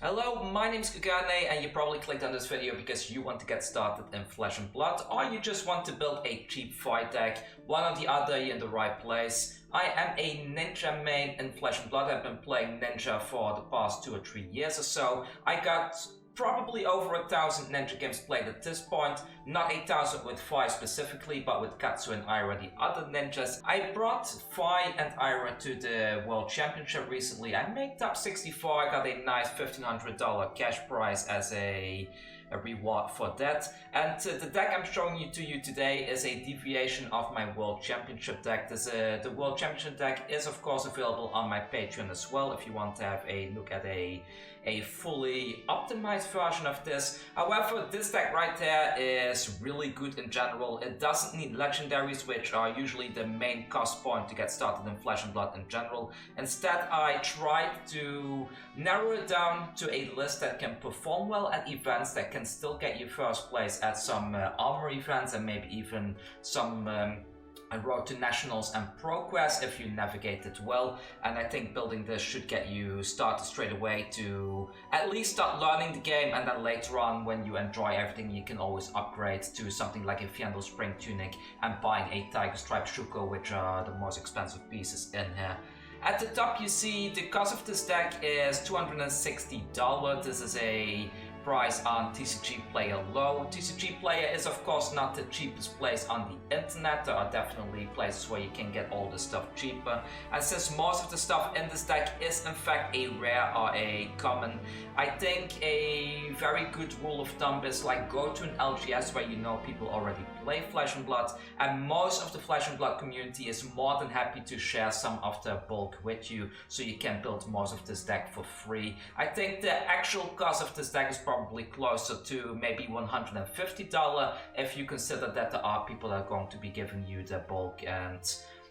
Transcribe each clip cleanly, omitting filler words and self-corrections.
Hello, my name's Kugane, and you probably clicked on this video because you want to get started in Flesh and Blood, or you just want to build a cheap fight deck. One or the other, you're in the right place. I am a Ninja main in Flesh and Blood. I've been playing Ninja for the past 2 or 3 years or so. I got probably over 1,000 Ninja games played at this point. Not 8,000 with Fi specifically, but with Katsu and Ira, the other ninjas. I brought Fi and Ira to the World Championship recently. I made top 64, I got a nice $1,500 cash prize as a reward for that. And the deck I'm showing you today is a deviation of my World Championship deck. The World Championship deck is of course available on my Patreon as well if you want to have a look at a fully optimized version of this. However, this deck right there is really good in general. It doesn't need legendaries, which are usually the main cost point to get started in Flesh and Blood in general. Instead, I tried to narrow it down to a list that can perform well at events, that can still get you first place at some armory events, and maybe even some Road to Nationals and ProQuest if you navigate it well. And I think building this should get you started straight away to at least start learning the game, and then later on when you enjoy everything you can always upgrade to something like a Fiendal Spring Tunic and buying a Tiger Stripe Shuko, which are the most expensive pieces in here. At the top you see the cost of this deck is $260. This is a price on TCG Player Low. TCG Player is of course not the cheapest place on the internet. There are definitely places where you can get all the stuff cheaper. And since most of the stuff in this deck is in fact a rare or a common, I think a very good rule of thumb is like go to an LGS where you know people already play Flesh and Blood, and most of the Flesh and Blood community is more than happy to share some of their bulk with you, so you can build most of this deck for free. I think the actual cost of this deck is probably closer to maybe $150 if you consider that there are people that are going to be giving you the bulk, and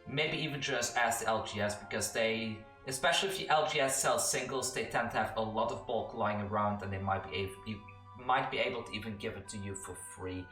maybe even just ask the LGS, because they, especially if the LGS sells singles, they tend to have a lot of bulk lying around, and they might be able to even give it to you for free.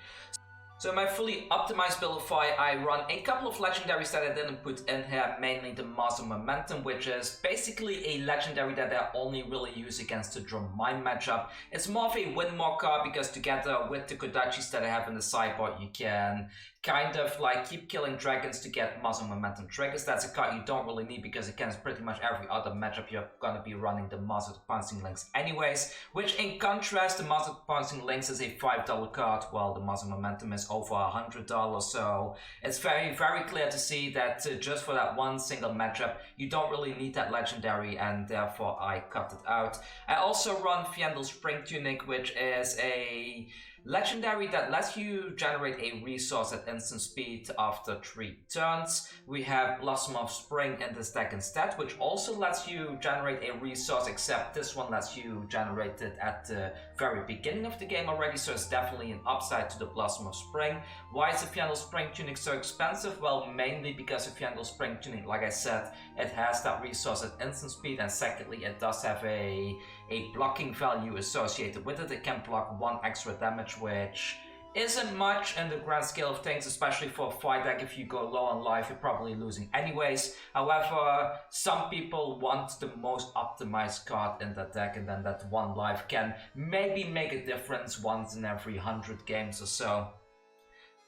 So in my fully optimized build of Fi, I run a couple of legendaries that I didn't put in here, mainly the Master Momentum, which is basically a legendary that I only really use against the Drum Mine matchup. It's more of a win more card because together with the Kodachis that I have in the sideboard, you can kind of like keep killing dragons to get Master Momentum triggers. That's a card you don't really need because against pretty much every other matchup you're gonna be running the Master Pouncing Links anyways, which in contrast, the Master Pouncing Links is a $5 card, while the Master Momentum is over $100, so it's very, very clear to see that just for that one single matchup, you don't really need that legendary, and therefore I cut it out. I also run Fiendal Spring Tunic, which is a legendary that lets you generate a resource at instant speed after 3 turns. We have Blossom of Spring in this deck instead, which also lets you generate a resource, except this one lets you generate it at the very beginning of the game already, so it's definitely an upside to the Blossom of Spring. Why is the Fiendal Spring Tunic so expensive? Well, mainly because the Fiendal Spring Tunic, like I said, it has that resource at instant speed, and secondly, it does have a blocking value associated with it. It can block 1 extra damage, which isn't much in the grand scale of things, especially for a fight deck. If you go low on life, you're probably losing anyways. However, some people want the most optimized card in that deck, and then that 1 life can maybe make a difference once in every 100 games or so.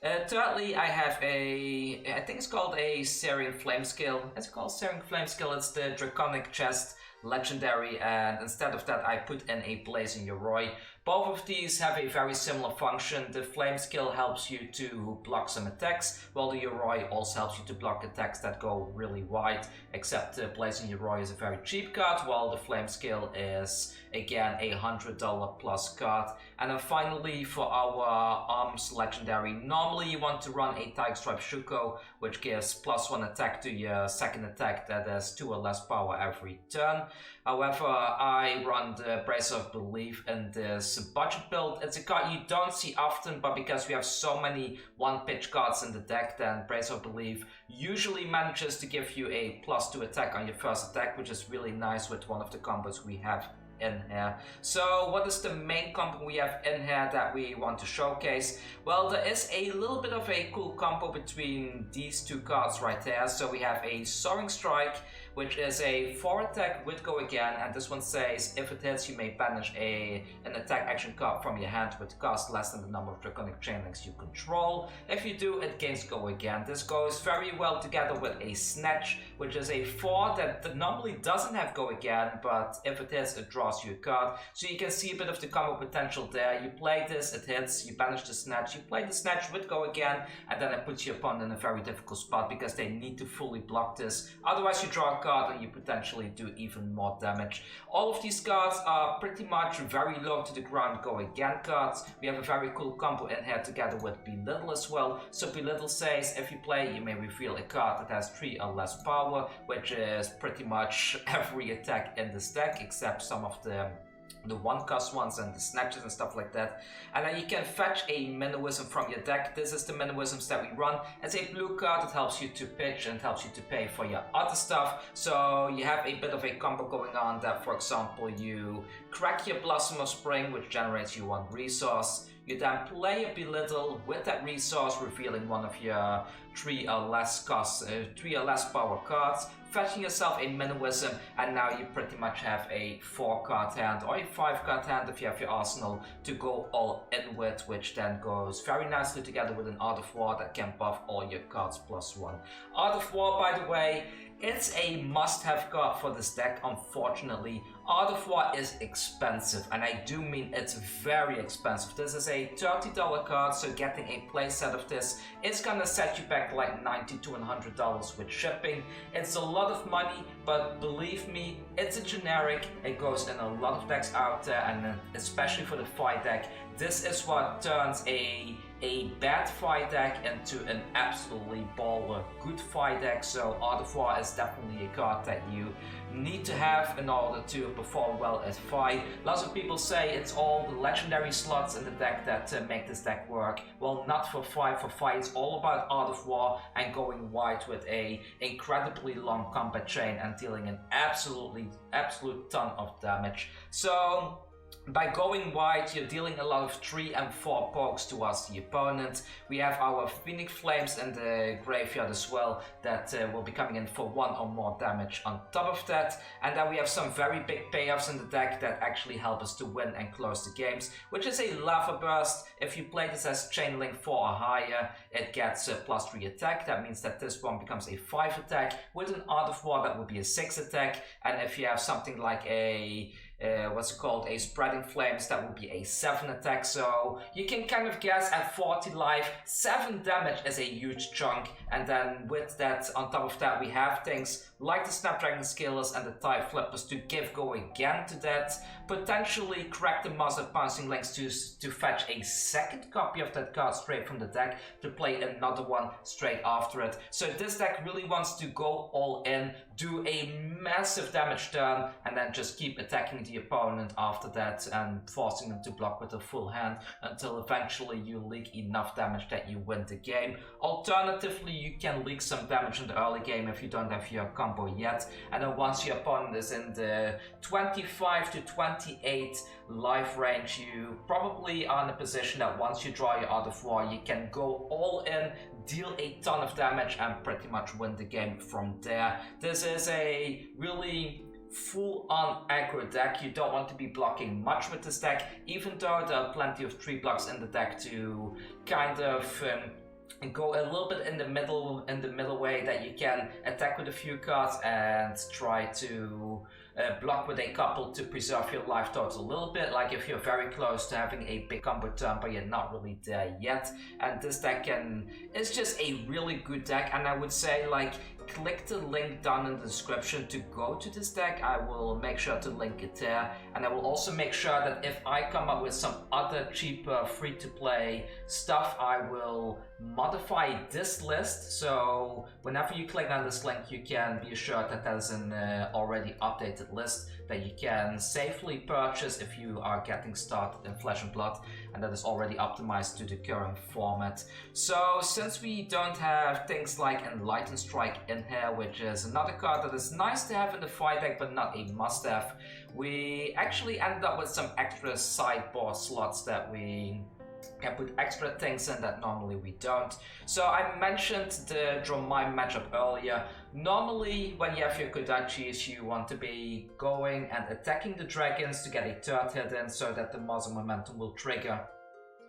Thirdly, I have I think it's called a Searing Flamescale. It's called Searing Flamescale. It's the Draconic Chest legendary, and instead of that I put in a Blazing Yoroi. Both of these have a very similar function. The Flame Skill helps you to block some attacks, while the Yoroi also helps you to block attacks that go really wide, except Blazing Yoroi is a very cheap card, while the Flame Skill is again a $100 plus card. And then finally, for our Arms legendary, normally you want to run a Tiger Stripe Shuko, which gives +1 attack to your second attack that has 2 or less power every turn. However, I run the Bracer of Belief in this budget build. It's a card you don't see often, but because we have so many 1-pitch cards in the deck, then Bracer of Belief usually manages to give you a +2 attack on your first attack, which is really nice with one of the combos we have in here. So what is the main combo we have in here that we want to showcase? Well, there is a little bit of a cool combo between these two cards right there. So we have a Soaring Strike, which is a 4 attack with Go Again, and this one says if it hits you may banish an attack action card from your hand with cost less than the number of Draconic Chainlinks you control. If you do, it gains Go Again. This goes very well together with a Snatch, which is a 4 that normally doesn't have Go Again, but if it hits, it draws you a card. So you can see a bit of the combo potential there. You play this, it hits, you banish the Snatch, you play the Snatch with Go Again, and then it puts your opponent in a very difficult spot because they need to fully block this. Otherwise you draw a card and you potentially do even more damage. All of these cards are pretty much very low to the ground Go Again cards. We have a very cool combo in here together with Belittle as well. So Belittle says if you play, you may reveal a card that has 3 or less power, which is pretty much every attack in this deck except some of the 1-cost ones and the snatches and stuff like that. And then you can fetch a Minnowism from your deck. This is the Minnowisms that we run. It's a blue card that helps you to pitch and helps you to pay for your other stuff. So you have a bit of a combo going on that, for example, you crack your Blossom of Spring, which generates you 1 resource. You then play a Belittle with that resource, revealing one of your 3 or less power cards, fetching yourself a Minnowism, and now you pretty much have a 4-card hand or a 5-card hand if you have your arsenal to go all in with, which then goes very nicely together with an Art of War that can buff all your cards +1. Art of War, by the way, it's a must-have card for this deck, unfortunately. Art of War is expensive, and I do mean it's very expensive. This is a $30 card, so getting a playset of this is gonna set you back like $90 to $100 with shipping. It's a lot of money, but believe me, it's a generic. It goes in a lot of decks out there, and especially for the fight deck, this is what turns a bad fight deck into an absolutely baller good fight deck. So Art of War is definitely a card that you need to have in order to perform well at fight. Lots of people say it's all the legendary slots in the deck that make this deck work. Well, not for fight. For fight, it's all about Art of War and going wide with a incredibly long combat chain and dealing an absolute ton of damage. So by going wide, you're dealing a lot of 3 and 4 pokes towards the opponent. We have our Phoenix Flames in the graveyard as well that will be coming in for 1 or more damage on top of that. And then we have some very big payoffs in the deck that actually help us to win and close the games, which is a Lava Burst. If you play this as Chain Link 4 or higher, it gets +3 attack. That means that this one becomes a 5 attack. With an Art of War, that would be a 6 attack. And if you have something like a a Spreading Flames, that would be a 7 attack. So you can kind of guess at 40 life, 7 damage is a huge chunk. And then with that, on top of that, we have things like the Snapdragon Scalers and the Tide Flippers to give Go Again to that. Potentially crack the Master Pouncing Links to fetch a 2nd copy of that card straight from the deck to play another one straight after it. So this deck really wants to go all in, do a massive damage turn, and then just keep attacking the opponent after that and forcing them to block with a full hand until eventually you leak enough damage that you win the game. Alternatively, you can leak some damage in the early game if you don't have your combo yet, and then once your opponent is in the 25 to 28 life range, you probably are in a position that once you draw your Art of War, you can go all in, deal a ton of damage, and pretty much win the game from there. This is a really full-on aggro deck. You don't want to be blocking much with this deck, even though there are plenty of 3 blocks in the deck to kind of go a little bit in the middle way that you can attack with a few cards and try to block with a couple to preserve your life total a little bit, like if you're very close to having a big combo turn but you're not really there yet. And this deck is just a really good deck, and I would say, like, click the link down in the description to go to this deck. I will make sure to link it there, and I will also make sure that if I come up with some other cheaper free-to-play stuff, I will modify this list. So whenever you click on this link, you can be assured that there's an already updated list that you can safely purchase if you are getting started in Flesh and Blood, and that is already optimized to the current format. So since we don't have things like Enlightened Strike in here, which is another card that is nice to have in the fight deck but not a must-have, we actually ended up with some extra sideboard slots that we can put extra things in that normally we don't. So I mentioned the Draw Mine matchup earlier. Normally, when you have your Kodachis, you want to be going and attacking the dragons to get a third hit in so that the muzzle momentum will trigger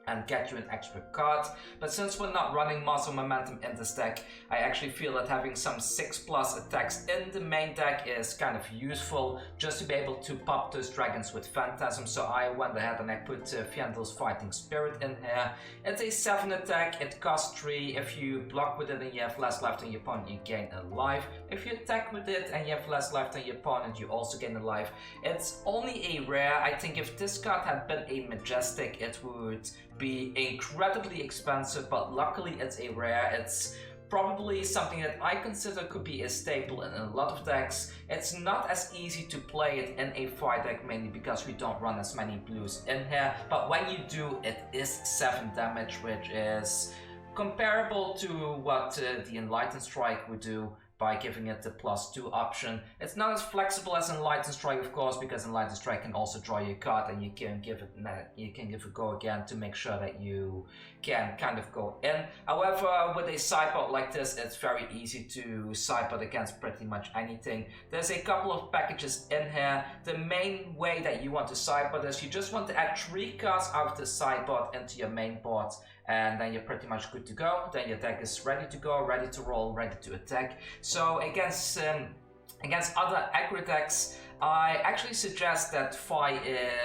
and get you an extra card. But since we're not running muzzle momentum in this deck, I actually feel that having some 6+ attacks in the main deck is kind of useful just to be able to pop those dragons with Phantasm. So I went ahead and I put Fiandel's Fighting Spirit in here. It's a 7 attack, it costs 3. If you block with it and you have less life than your opponent, you gain a life. If you attack with it and you have less life than your opponent, you also gain a life. It's only a rare. I think if this card had been a Majestic, it would be incredibly expensive, but luckily it's a rare. It's probably something that I consider could be a staple in a lot of decks. It's not as easy to play it in a fight deck, mainly because we don't run as many blues in here, but when you do, it is 7 damage, which is comparable to what the Enlightened Strike would do by giving it the +2 option. It's not as flexible as Enlightened Strike, of course, because Enlightened Strike can also draw your card and you can give it a go again to make sure that you can kind of go in. However, with a sideboard like this, it's very easy to sideboard against pretty much anything. There's a couple of packages in here. The main way that you want to sideboard is you just want to add 3 cards out of the sideboard into your main board, and then you're pretty much good to go. Then your deck is ready to go, ready to roll, ready to attack. So against other aggro decks, I actually suggest that Fi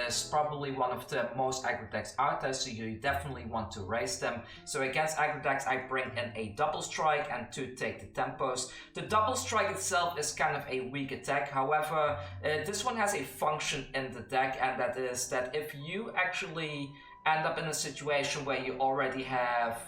is probably one of the most aggro decks out there, so you definitely want to raise them. So against aggro decks, I bring in a double strike and 2 take the tempos. The double strike itself is kind of a weak attack. However, this one has a function in the deck, and that is that if you actually end up in a situation where you already have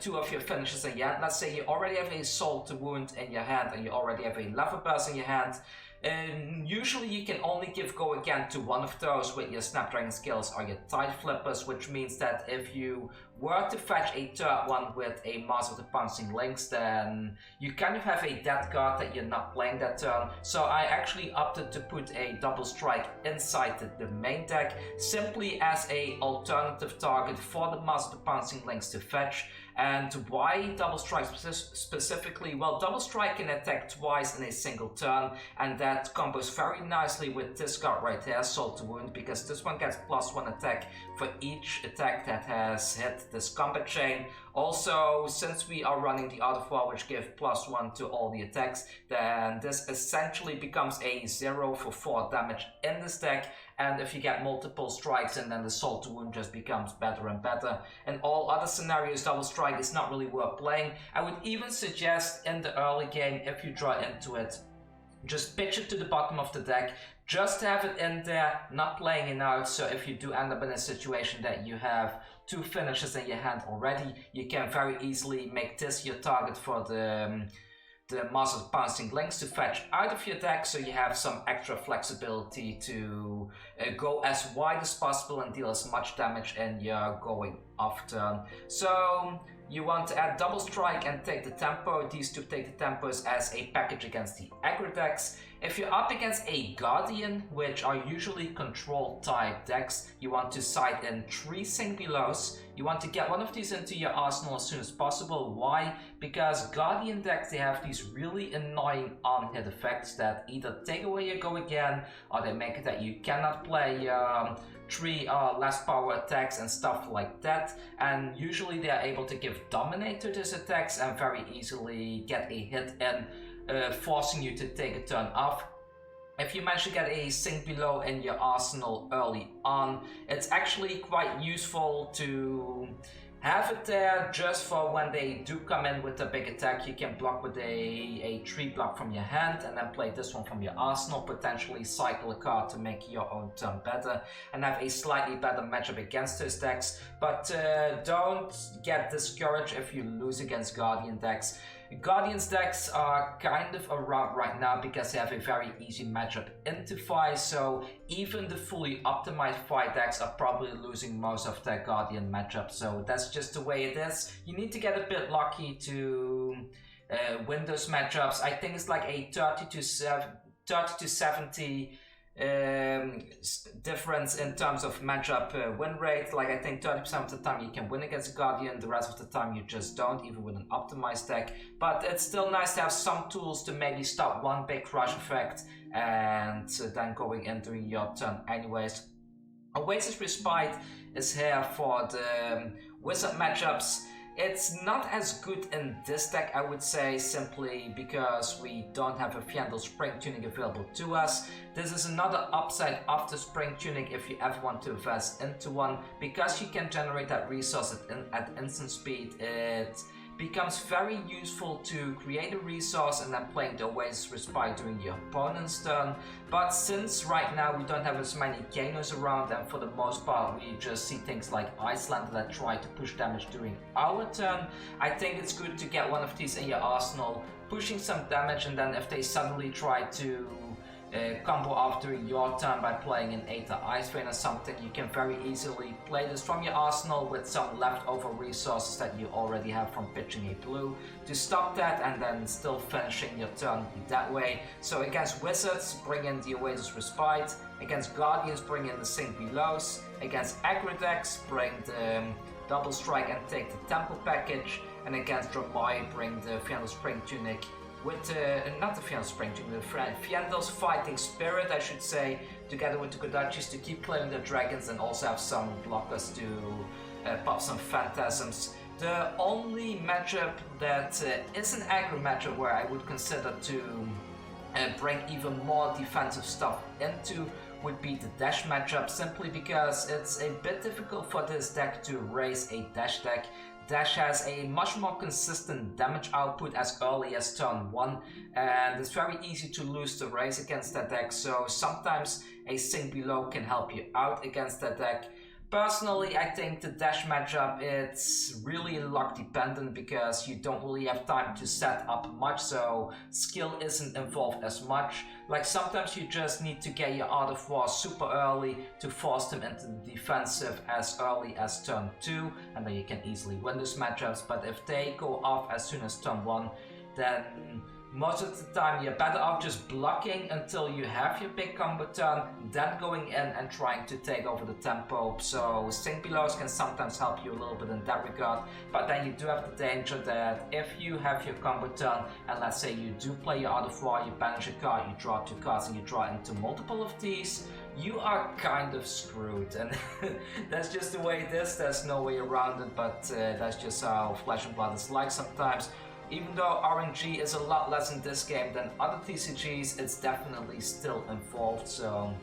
2 of your finishes in your hand. Let's say you already have a Soul to Wound in your hand and you already have a Lever Burst in your hand. And usually you can only give go again to one of those with your Snapdragon skills or your Tide Flippers, which means that if you were to fetch a third one with a Master of the Pouncing Lynx, then you kind of have a dead card that you're not playing that turn. So I actually opted to put a double strike inside the main deck, simply as a alternative target for the Master of the Pouncing Lynx to fetch. And why double strike specifically? Well, double strike can attack twice in a single turn, and that combos very nicely with this card right here, Soul to Wound, because this one gets +1 attack for each attack that has hit this combat chain. Also, since we are running the Art of War, which gives +1 to all the attacks, then this essentially becomes a 0 for 4 damage in this deck. And if you get multiple strikes, and then the Soul to Wound just becomes better and better. In all other scenarios, double strike is not really worth playing. I would even suggest in the early game, if you draw into it, just pitch it to the bottom of the deck. Just have it in there, not playing it out. So if you do end up in a situation that you have 2 finishes in your hand already, you can very easily make this your target for the Master of Pouncing Lynx to fetch out of your deck, so you have some extra flexibility to go as wide as possible and deal as much damage in your going off turn. So you want to add double strike and take the tempo. These 2 take the tempos as a package against the aggro decks. If you're up against a Guardian, which are usually control type decks, you want to side in 3 Sink Belows. You want to get one of these into your arsenal as soon as possible. Why? Because Guardian decks, they have these really annoying on-hit effects that either take away your go again, or they make it that you cannot play 3 less power attacks and stuff like that. And usually they are able to give Dominate to these attacks and very easily get a hit in, forcing you to take a turn off. If you manage to get a Sink Below in your arsenal early on, it's actually quite useful to have it there just for when they do come in with a big attack. You can block with a 3 block from your hand and then play this one from your arsenal, potentially cycle a card to make your own turn better and have a slightly better matchup against those decks. But don't get discouraged if you lose against Guardian decks. Guardians decks are kind of around right now because they have a very easy matchup into Fi, so even the fully optimized Fi decks are probably losing most of their Guardian matchup, so that's just the way it is. You need to get a bit lucky to win those matchups. I think it's like a 30 to 70 difference in terms of matchup win rate. Like I think 30% of the time you can win against Guardian, the rest of the time you just don't, even with an optimized deck. But it's still nice to have some tools to maybe stop one big crush effect and then going in during your turn anyways. Oasis Respite is here for the Wizard matchups. It's not as good in this deck, I would say, simply because we don't have a Fiendel Spring Tunic available to us. This is another upside of the Spring Tunic if you ever want to invest into one. Because you can generate that resource at instant speed, it becomes very useful to create a resource and then playing the Oasis Respite during your opponent's turn. But since right now we don't have as many Ganos around, and for the most part we just see things like Icelander that try to push damage during our turn, I think it's good to get one of these in your arsenal, pushing some damage, and then if they suddenly try to combo off during your turn by playing an Aether Ice Vein or something, you can very easily play this from your arsenal with some leftover resources that you already have from pitching a blue to stop that, and then still finishing your turn that way. So against Wizards, bring in the Oasis Respite. Against Guardians, bring in the Sink Belows. Against aggro decks, bring the Double Strike and take the Temple package. And against Dromai, bring the Fiendel Spring Tunic with not the Fiendel Spring Tunic, the Fiendel's Fighting Spirit, I should say, together with the Kodachis to keep playing the dragons and also have some blockers to pop some phantasms. The only matchup that is an aggro matchup where I would consider to bring even more defensive stuff into would be the Dash matchup, simply because it's a bit difficult for this deck to raise a Dash deck. Dash has a much more consistent damage output as early as turn 1, and it's very easy to lose the race against that deck, so sometimes a Sink Below can help you out against that deck. Personally, I think the Dash matchup, it's really luck dependent because you don't really have time to set up much, so skill isn't involved as much. Like sometimes you just need to get your Art of War super early to force them into the defensive as early as turn 2, and then you can easily win those matchups. But if they go off as soon as turn 1, then most of the time you're better off just blocking until you have your big combo turn, then going in and trying to take over the tempo. So Sink Belows can sometimes help you a little bit in that regard, but then you do have the danger that if you have your combo turn and let's say you do play your Art of War, you banish a card, you draw 2 cards and you draw into multiple of these, you are kind of screwed, and that's just the way it is. There's no way around it, but that's just how Flesh and Blood is like sometimes. Even though RNG is a lot less in this game than other TCGs, it's definitely still involved, so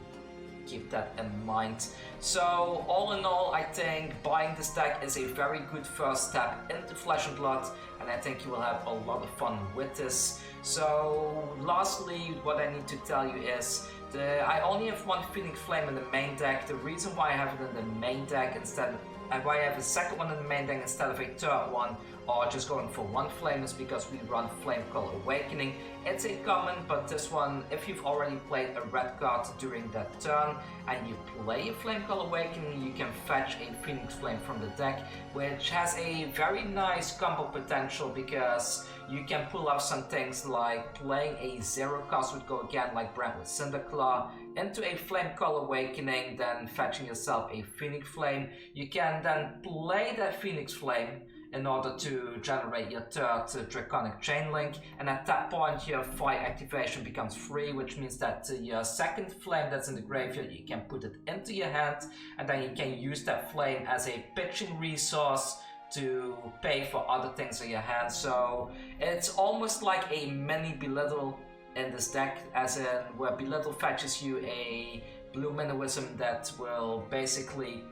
keep that in mind. So all in all, I think buying this deck is a very good first step into Flesh and Blood, and I think you will have a lot of fun with this. So lastly, what I need to tell you is I only have one Phoenix Flame in the main deck. The reason why I have it in the main deck instead, and why I have a second one in the main deck instead of a third one, or just going for one flame, is because we run Flame Call Awakening. It's a common, but this one, if you've already played a red card during that turn and you play a Flame Call Awakening, you can fetch a Phoenix Flame from the deck, which has a very nice combo potential because you can pull off some things like playing a 0 cost would go again like Brent with Cinderclaw into a Flame Call Awakening, then fetching yourself a Phoenix Flame. You can then play that Phoenix Flame in order to generate your third Draconic Chain Link, and at that point your fire activation becomes free, which means that your second flame that's in the graveyard, you can put it into your hand, and then you can use that flame as a pitching resource to pay for other things in your hand. So it's almost like a mini Belittle in this deck, as in where Belittle fetches you a blue Minnowism that will basically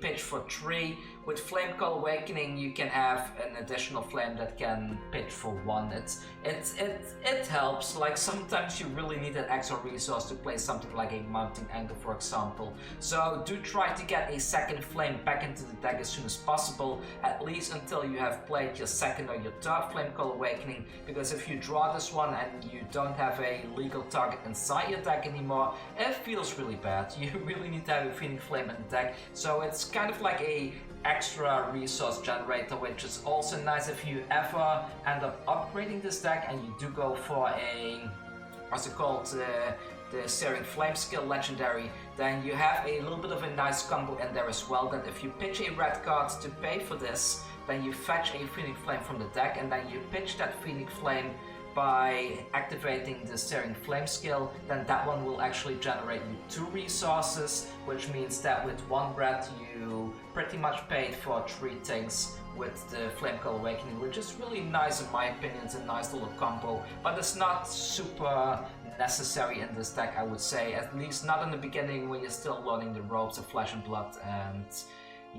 pitch for 3. With Flame Call Awakening, you can have an additional flame that can pitch for 1. It helps. Like sometimes you really need an extra resource to play something like a Mounting Angle, for example. So do try to get a second flame back into the deck as soon as possible, at least until you have played your second or your third Flame Call Awakening, because if you draw this one and you don't have a legal target inside your deck anymore, it feels really bad. You really need to have a Phoenix Flame in the deck. So it's kind of like a extra resource generator, which is also nice if you ever end up upgrading this deck and you do go for a, what's it called, the Searing Flame skill legendary, then you have a little bit of a nice combo in there as well, that if you pitch a red card to pay for this, then you fetch a Phoenix Flame from the deck, and then you pitch that Phoenix Flame by activating the Searing Flame skill, then that one will actually generate you 2 resources, which means that with 1 red you pretty much paid for 3 things with the Flame Call Awakening, which is really nice in my opinion. It's a nice little combo, but it's not super necessary in this deck, I would say, at least not in the beginning when you're still learning the ropes of Flesh and Blood. And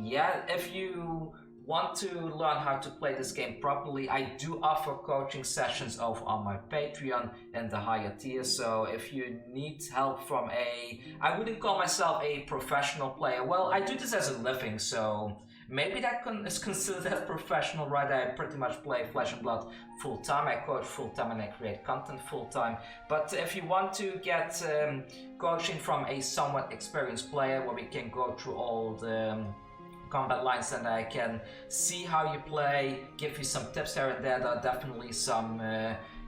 yeah, if you want to learn how to play this game properly, I do offer coaching sessions over on my Patreon in the higher tier. So if you need help from I wouldn't call myself a professional player. Well, I do this as a living, so maybe that is considered as professional, right? I pretty much play Flesh and Blood full time, I coach full time, and I create content full time. But if you want to get coaching from a somewhat experienced player, where we can go through all the combat lines and I can see how you play, give you some tips here and there are definitely some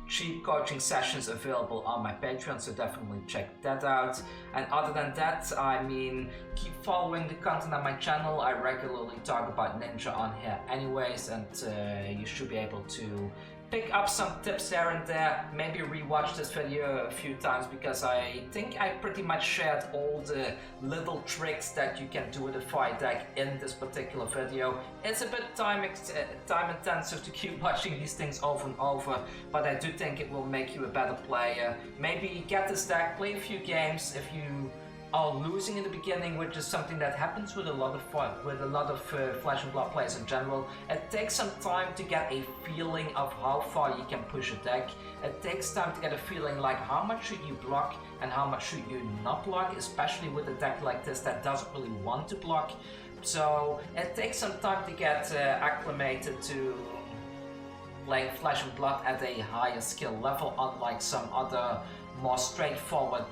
cheap coaching sessions available on my Patreon, so definitely check that out. And other than that, I mean, keep following the content on my channel. I regularly talk about Ninja on here anyways, and you should be able to pick up some tips here and there, maybe rewatch this video a few times, because I think I pretty much shared all the little tricks that you can do with a fight deck in this particular video. It's a bit time intensive to keep watching these things over and over, but I do think it will make you a better player. Maybe get this deck, play a few games. If you are losing in the beginning, which is something that happens with a lot of Flesh and Blood players in general, it takes some time to get a feeling of how far you can push a deck. It takes time to get a feeling like how much should you block and how much should you not block, especially with a deck like this that doesn't really want to block. So it takes some time to get acclimated to playing Flesh and Blood at a higher skill level, unlike some other more straightforward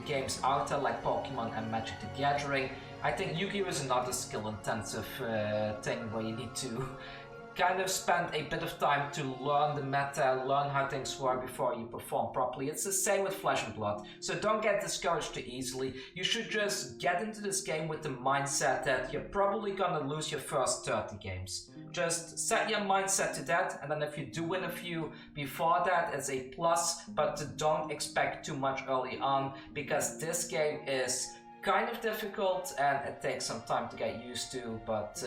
games out there like Pokemon and Magic the Gathering. I think Yu-Gi-Oh! Is another skill-intensive thing where you need to kind of spend a bit of time to learn the meta, learn how things work before you perform properly. It's the same with Flesh and Blood, so don't get discouraged too easily. You should just get into this game with the mindset that you're probably gonna lose your first 30 games. Just set your mindset to that, and then if you do win a few before that, it's a plus, but don't expect too much early on, because this game is kind of difficult and it takes some time to get used to, but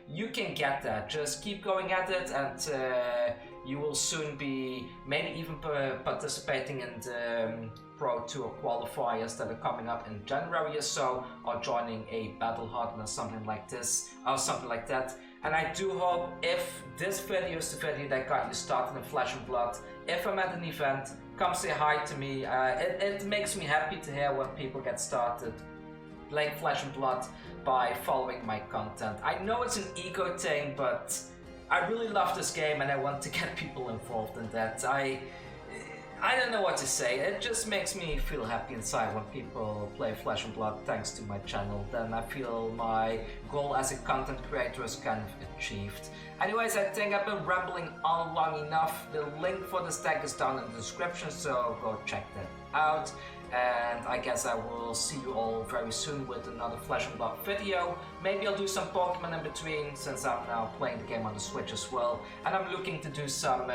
you can get that. Just keep going at it, and you will soon be maybe even participating in the Pro Tour qualifiers that are coming up in January or so, or joining a battle harden or something like this, or something like that. And I do hope, if this video is the video that got you started in Flesh and Blood, if I'm at an event, come say hi to me. It makes me happy to hear when people get started playing Flesh and Blood by following my content. I know it's an ego thing, but I really love this game and I want to get people involved in that. I don't know what to say. It just makes me feel happy inside when people play Flesh and Blood thanks to my channel. Then I feel my goal as a content creator is kind of achieved. Anyways, I think I've been rambling on long enough. The link for this deck is down in the description, so go check that out. And I guess I will see you all very soon with another Flesh and Blood video. Maybe I'll do some Pokemon in between, since I'm now playing the game on the Switch as well. And I'm looking to do some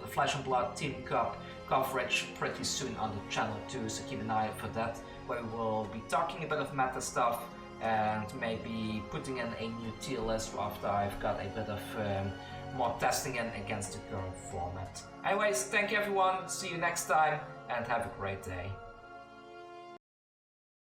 Flesh and Blood Team Cup coverage pretty soon on the channel too, so keep an eye out for that, where we will be talking a bit of meta stuff and maybe putting in a new tier list after I've got a bit of more testing in against the current format. Anyways, thank you everyone, see you next time, and have a great day.